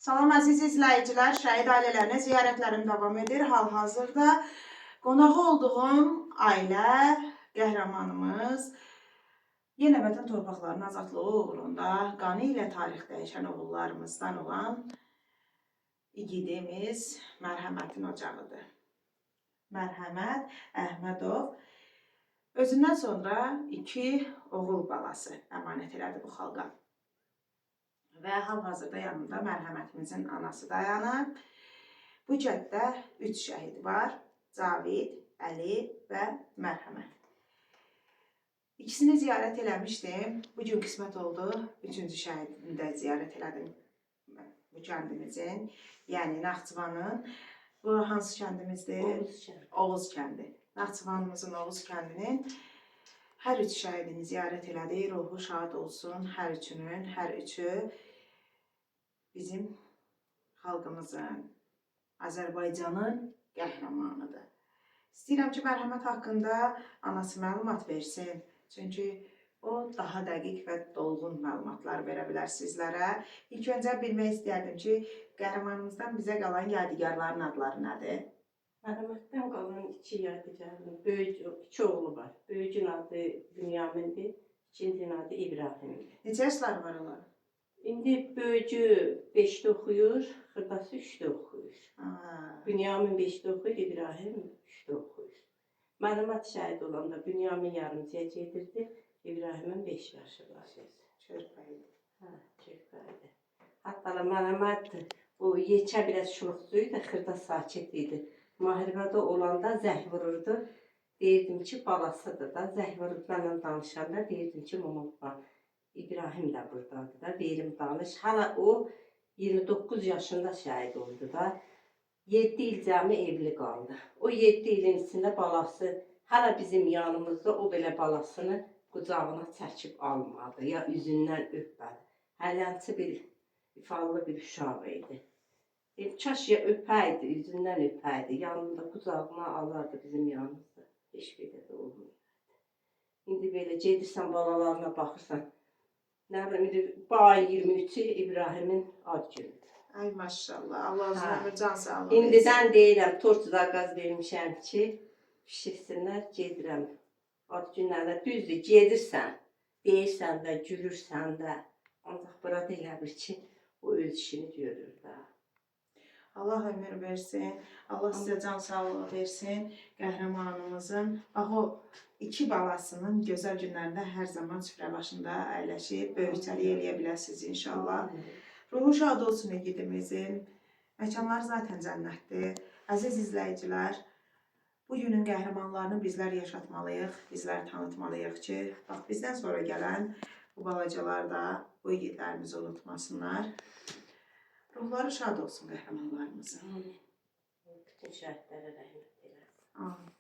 Salam əziz izləyicilər, şəhid ailələrinə ziyarətlərim davam edir. Hal-hazırda qonağı olduğum ailə qəhrəmanımız yenə vətən torpaqlarının azadlığı uğrunda qanı ilə tarix dəyişən oğullarımızdan olan igidimiz Mərhəmətin ocağıdır. Mərhəmət Əhmədov özündən sonra 2 oğul balası əmanət elədi bu xalqa. Və hal-hazırda yanımda mərhəmətimizin anası dayanır. Bu cəddə 3 şəhid var. Cavid, Əli və Mərhəmət. İkisini ziyarət eləmişdim. Bugün qismət oldu. 3-cü şəhidini də ziyarət elədim. Bu kəndimizin, yəni Naxçıvanın. Bu hansı kəndimizdir? Oğuz kəndi. Naxçıvanımızın Oğuz kəndinin hər 3 şəhidini ziyarət elədik. Ruhu şad olsun hər üçünün, hər üçü bizim xalqımızın, Azərbaycanın qəhrəmanıdır. İstəyirəm ki, Mərhəmət haqqında anası məlumat versin. Çünki o daha dəqiq və dolğun məlumatlar verə bilər sizlərə. İlk öncə bilmək istəyərdim ki, qəhrəmanımızdan bizə qalan yadigarların adları nədir? Mərhəmətdən qalan 2 yadigarın, böyük 2 oğlu var. Böyükün adı Bünyamindir, ikincinin adı İbrahimdir. Neçə yaşları var onlar? İndi böyücü 5-də oxuyur, xırdası 3-də oxuyur. Bünyamin 5-də oxuyur, İbrahim 3-də oxuyur. Mərhəmət şəhid olanda Bünyamin yarımcıya gedirdi, İbrahimin 5 yaşı var. Körpəydi. Hə, körpəydi. Hatta Mərhəmət o yekə biraz şuluqcuydu, xırda sakit idi. Müharibədə olanda zəh vururdu. Deyirdim ki, balasıdır da. Zəh vurub mənlə danışanda deyirdim ki, unutma. İbrahim də buradadır da, verim danış. Hala o 29 yaşında şəhid oldu da. 7 il cəmi evli qaldı. O 7 ilin içində balası hala bizim yanımızda, o belə balasını qucağına çəkib almadı. Ya üzündən öpmədi. Hələnçi bir ifalı bir uşaq idi. Kaş ya öpəydi, üzündən öpəydi. Yanında qucağına alardı bizim yanımızda. Heç belə də olmuyor. İndi belə gedirsən balalarına baxırsan. Nə bilim, bu ay 23-ü İbrahimin ad günüdür. Ay maşallah, Allah uzun ömür, can sağlığı. İndidən deyirəm, tortuda qaz vermişəm ki, pişirsinlər, gedirəm. Ad günlərdə düzdür, gedirsən, deyirsən də, gülürsən də. Ancaq burada elə bir ki, o öz işini görür də. Allah ömür versin, Allah sizə can sağlığı versin, qəhrəmanımızın. Bax o 2 balasının gözəl günlərində hər zaman süfrə başında əyləşib, böyükçəlik eləyə biləsiniz inşallah. Ruhu şad olsun igidimizin. Məkanlar zaten cənnətdir. Əziz izləyicilər, bu günün qəhrəmanlarını bizlər yaşatmalıyıq, bizlər tanıtmalıyıq ki, bax bizdən sonra gələn bu balacalar da bu igidlərimizi unutmasınlar. Ruhları şad olsun qəhrəmanlarımızın. Bütün şəhidlərə rəhmət eləsin. Amin.